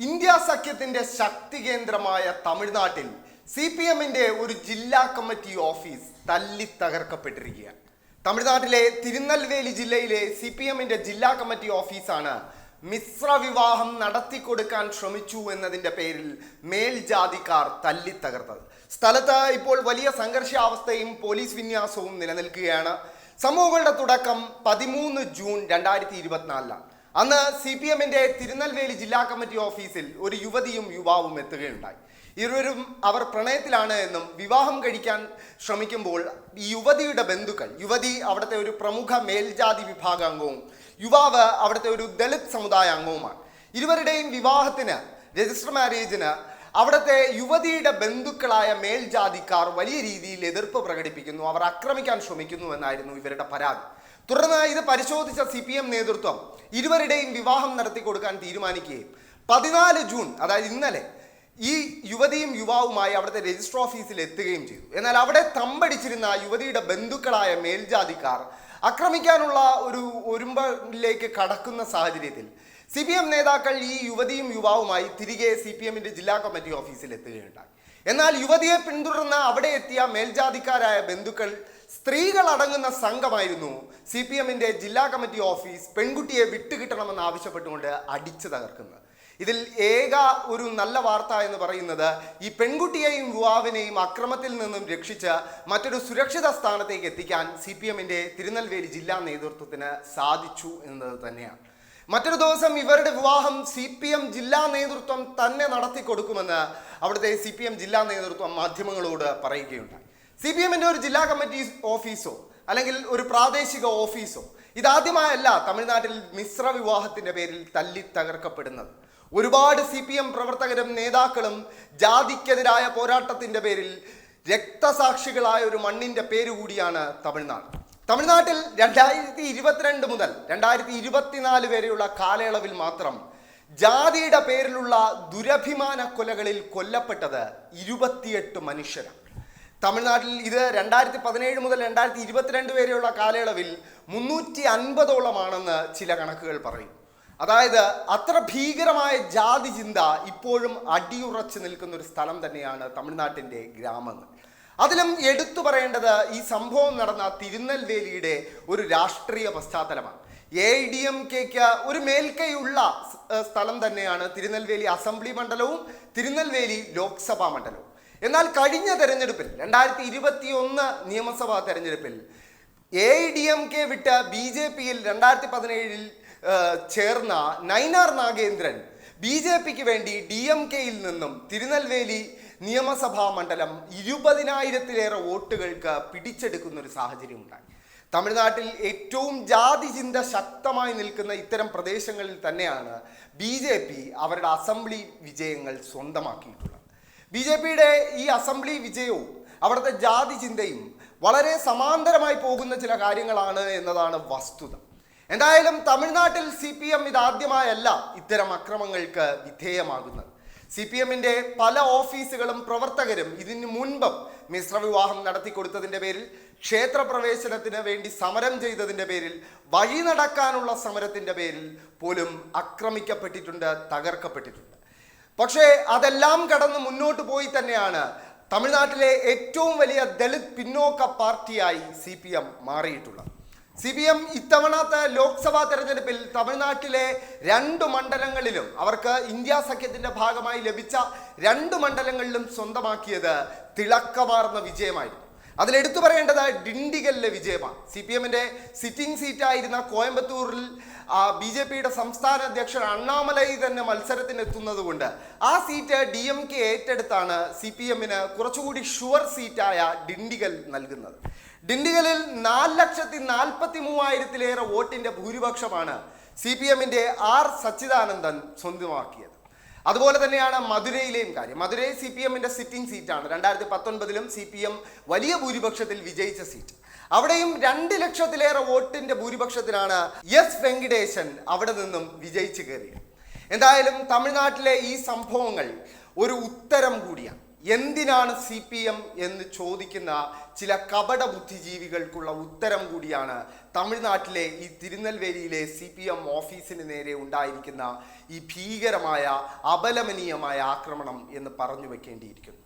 India സഖ്യത്തിന്റെ ശക്തി കേന്ദ്രമായ തമിഴ്നാട്ടിൽ CPMന്റെ ഒരു ജില്ലാ കമ്മിറ്റി ഓഫീസ് തല്ലി തകർക്കപ്പെട്ടിരിക്കുകയാണ്. തമിഴ്നാട്ടിലെ തിരുനെൽവേലി ജില്ലയിലെ CPMന്റെ ജില്ലാ കമ്മിറ്റി ഓഫീസാണ് മിശ്ര വിവാഹം നടത്തിക്കൊടുക്കാൻ ശ്രമിച്ചു എന്നതിന്റെ പേരിൽ മേൽജാതിക്കാർ തല്ലി തകർത്തത്. സ്ഥലത്ത് ഇപ്പോൾ വലിയ സംഘർഷാവസ്ഥയും പോലീസ് വിന്യാസവും നിലനിൽക്കുകയാണ്. സംഭവങ്ങളുടെ തുടക്കം 13 ജൂൺ 2024 അന്ന് CPMന്റെ തിരുനെൽവേലി ജില്ലാ കമ്മിറ്റി ഓഫീസിൽ ഒരു യുവതിയും യുവാവും എത്തുകയുണ്ടായി. ഇരുവരും അവർ പ്രണയത്തിലാണ് എന്നും വിവാഹം കഴിക്കാൻ ശ്രമിക്കുമ്പോൾ ഈ യുവതിയുടെ ബന്ധുക്കൾ, യുവതി അവിടുത്തെ ഒരു പ്രമുഖ മേൽജാതി വിഭാഗ അംഗവും യുവാവ് അവിടുത്തെ ഒരു ദളിത് സമുദായ അംഗവുമാണ്. ഇരുവരുടെയും വിവാഹത്തിന്, രജിസ്റ്റർ മാരേജിന് അവിടുത്തെ യുവതിയുടെ ബന്ധുക്കളായ മേൽജാതിക്കാർ വലിയ രീതിയിൽ എതിർപ്പ് പ്രകടിപ്പിക്കുന്നു, അവർ ആക്രമിക്കാൻ ശ്രമിക്കുന്നു എന്നായിരുന്നു ഇവരുടെ പരാതി. തുടർന്ന് ഇത് പരിശോധിച്ച CPM നേതൃത്വം ഇരുവരുടെയും വിവാഹം നടത്തി കൊടുക്കാൻ തീരുമാനിക്കുകയും 14 ജൂൺ, അതായത് ഇന്നലെ, ഈ യുവതിയും യുവാവുമായി അവിടുത്തെ രജിസ്റ്റർ ഓഫീസിൽ എത്തുകയും ചെയ്തു. എന്നാൽ അവിടെ തമ്പടിച്ചിരുന്ന യുവതിയുടെ ബന്ധുക്കളായ മേൽജാതിക്കാർ ആക്രമിക്കാനുള്ള ഒരു ഒരുമ്പിലേക്ക് കടക്കുന്ന സാഹചര്യത്തിൽ CPM നേതാക്കൾ ഈ യുവതിയും യുവാവുമായി തിരികെ CPMന്റെ ജില്ലാ കമ്മിറ്റി ഓഫീസിൽ എത്തുകയുണ്ടായി. എന്നാൽ യുവതിയെ പിന്തുടർന്ന് അവിടെ എത്തിയ മേൽജാതിക്കാരായ ബന്ധുക്കൾ, സ്ത്രീകൾ അടങ്ങുന്ന സംഘമായിരുന്നു CPMന്റെ ജില്ലാ കമ്മിറ്റി ഓഫീസ് പെൺകുട്ടിയെ വിട്ടുകിട്ടണമെന്ന് ആവശ്യപ്പെട്ടുകൊണ്ട് അടിച്ചു തകർക്കുന്നത്. ഇതിൽ ഏക ഒരു നല്ല വാർത്ത എന്ന് പറയുന്നത് ഈ പെൺകുട്ടിയെയും യുവാവിനെയും അക്രമത്തിൽ നിന്നും രക്ഷിച്ച് മറ്റൊരു സുരക്ഷിത സ്ഥാനത്തേക്ക് എത്തിക്കാൻ CPMന്റെ തിരുനെൽവേലി ജില്ലാ നേതൃത്വത്തിന് സാധിച്ചു എന്നത് തന്നെയാണ്. മറ്റൊരു ദിവസം ഇവരുടെ വിവാഹം CPM ജില്ലാ നേതൃത്വം തന്നെ നടത്തി കൊടുക്കുമെന്ന് അവിടുത്തെ CPM ജില്ലാ നേതൃത്വം മാധ്യമങ്ങളോട് പറയുകയുണ്ടായി. CPMന്റെ ഒരു ജില്ലാ കമ്മിറ്റി ഓഫീസോ അല്ലെങ്കിൽ ഒരു പ്രാദേശിക ഓഫീസോ ഇതാദ്യമായല്ല തമിഴ്നാട്ടിൽ മിശ്ര വിവാഹത്തിന്റെ പേരിൽ തല്ലി തകർക്കപ്പെടുന്നത്. ഒരുപാട് CPM പ്രവർത്തകരും നേതാക്കളും ജാതിക്കെതിരായ പോരാട്ടത്തിന്റെ പേരിൽ രക്തസാക്ഷികളായ ഒരു മണ്ണിന്റെ പേര് കൂടിയാണ് തമിഴ്നാട്. തമിഴ്നാട്ടിൽ 2022 മുതൽ 2024 വരെയുള്ള കാലയളവിൽ മാത്രം ജാതിയുടെ പേരിലുള്ള ദുരഭിമാന കൊലകളിൽ കൊല്ലപ്പെട്ടത് 28 മനുഷ്യരാണ്. തമിഴ്നാട്ടിൽ ഇത് 2017 മുതൽ 2022 വരെയുള്ള കാലയളവിൽ 350ഓളമാണെന്ന് ചില കണക്കുകൾ പറയും. അതായത് അത്ര ഭീകരമായ ജാതി ചിന്ത ഇപ്പോഴും അടിയുറച്ചു നിൽക്കുന്ന ഒരു സ്ഥലം തന്നെയാണ് തമിഴ്നാട്ടിൻ്റെ ഗ്രാമങ്ങൾ. അതിലും എടുത്തു പറയേണ്ടത് ഈ സംഭവം നടന്ന തിരുനെൽവേലിയുടെ ഒരു രാഷ്ട്രീയ പശ്ചാത്തലമാണ്. AIDMKക്ക് ഒരു മേൽക്കൈയുള്ള സ്ഥലം തന്നെയാണ് തിരുനെൽവേലി അസംബ്ലി മണ്ഡലവും തിരുനെൽവേലി ലോക്സഭാ മണ്ഡലവും. എന്നാൽ കഴിഞ്ഞ തെരഞ്ഞെടുപ്പിൽ 2021 നിയമസഭാ തെരഞ്ഞെടുപ്പിൽ AIDMK വിട്ട് BJPയിൽ 2017 ചേർന്ന നൈനാർ നാഗേന്ദ്രൻ BJPക്ക് വേണ്ടി DMKയിൽ നിന്നും തിരുനെൽവേലി നിയമസഭാ മണ്ഡലം 20,000-ലേറെ വോട്ടുകൾക്ക് പിടിച്ചെടുക്കുന്ന ഒരു സാഹചര്യം ഉണ്ടായി. തമിഴ്നാട്ടിൽ ഏറ്റവും ജാതി ചിന്ത ശക്തമായി നിൽക്കുന്ന ഇത്തരം പ്രദേശങ്ങളിൽ തന്നെയാണ് BJP അവരുടെ അസംബ്ലി വിജയങ്ങൾ സ്വന്തമാക്കിയിട്ടുള്ളത്. BJPയുടെ ഈ അസംബ്ലി വിജയവും അവിടുത്തെ ജാതി ചിന്തയും വളരെ സമാന്തരമായി പോകുന്ന ചില കാര്യങ്ങളാണ് എന്നതാണ് വസ്തുത. എന്തായാലും തമിഴ്നാട്ടിൽ CPM ഇതാദ്യമായല്ല ഇത്തരം അക്രമങ്ങൾക്ക് വിധേയമാകുന്നത്. CPMന്റെ പല ഓഫീസുകളും പ്രവർത്തകരും ഇതിനു മുൻപും മിശ്രവിവാഹം നടത്തിക്കൊടുത്തതിൻ്റെ പേരിൽ, ക്ഷേത്രപ്രവേശനത്തിന് വേണ്ടി സമരം ചെയ്തതിൻ്റെ പേരിൽ, വഴി നടക്കാനുള്ള സമരത്തിൻ്റെ പേരിൽ പോലും ആക്രമിക്കപ്പെട്ടിട്ടുണ്ട്, തകർക്കപ്പെട്ടിട്ടുണ്ട്. പക്ഷേ അതെല്ലാം കടന്ന് മുന്നോട്ട് പോയി തന്നെയാണ് തമിഴ്നാട്ടിലെ ഏറ്റവും വലിയ ദളിത് പിന്നോക്ക പാർട്ടിയായി CPM മാറിയിട്ടുള്ളത്. CPM ഇത്തവണത്തെ ലോക്സഭാ തെരഞ്ഞെടുപ്പിൽ തമിഴ്നാട്ടിലെ 2 മണ്ഡലങ്ങളിലും അവർക്ക് ഇന്ത്യ സഖ്യത്തിന്റെ ഭാഗമായി ലഭിച്ച 2 മണ്ഡലങ്ങളിലും സ്വന്തമാക്കിയത് തിളക്കമാർന്ന വിജയമായിരുന്നു. അതിലെടുത്തു പറയേണ്ടത് ഡിണ്ടിഗലിലെ വിജയമാണ്. CPMന്റെ സിറ്റിംഗ് സീറ്റായിരുന്ന കോയമ്പത്തൂരിൽ BJPയുടെ സംസ്ഥാന അധ്യക്ഷൻ അണ്ണാമലൈ തന്നെ മത്സരത്തിനെത്തുന്നത് കൊണ്ട് ആ സീറ്റ് DMK ഏറ്റെടുത്താണ് CPMന് കുറച്ചുകൂടി ഷുവർ സീറ്റായ ഡിണ്ടിഗൽ നൽകുന്നത്. ഡിണ്ടിഗലിൽ 4,43,000-ലേറെ വോട്ടിന്റെ ഭൂരിപക്ഷമാണ് CPMന്റെ R സച്ചിദാനന്ദൻ സ്വന്തമാക്കിയത്. അതുപോലെ തന്നെയാണ് മധുരയിലെയും കാര്യം. മധുരൈ CPMന്റെ സിറ്റിംഗ് സീറ്റാണ്. 2019 CPM വലിയ ഭൂരിപക്ഷത്തിൽ വിജയിച്ച സീറ്റ്. അവിടെയും 2 ലക്ഷത്തിലേറെ വോട്ടിന്റെ ഭൂരിപക്ഷത്തിലാണ് S വെങ്കിടേശൻ അവിടെ നിന്നും വിജയിച്ചു കയറിയത്. എന്തായാലും തമിഴ്നാട്ടിലെ ഈ സംഭവങ്ങൾ ഒരു ഉത്തരം കൂടിയാണ്. എന്തിനാണ് CPM എന്ന് ചോദിക്കുന്ന ചില കപട ബുദ്ധിജീവികൾക്കുള്ള ഉത്തരം കൂടിയാണ് തമിഴ്നാട്ടിലെ ഈ തിരുനെൽവേലിയിലെ CPM ഓഫീസിന് നേരെ ഉണ്ടായിരിക്കുന്ന ഈ ഭീകരമായ അപലപനീയമായ ആക്രമണം എന്ന് പറഞ്ഞു വെക്കേണ്ടിയിരിക്കുന്നു.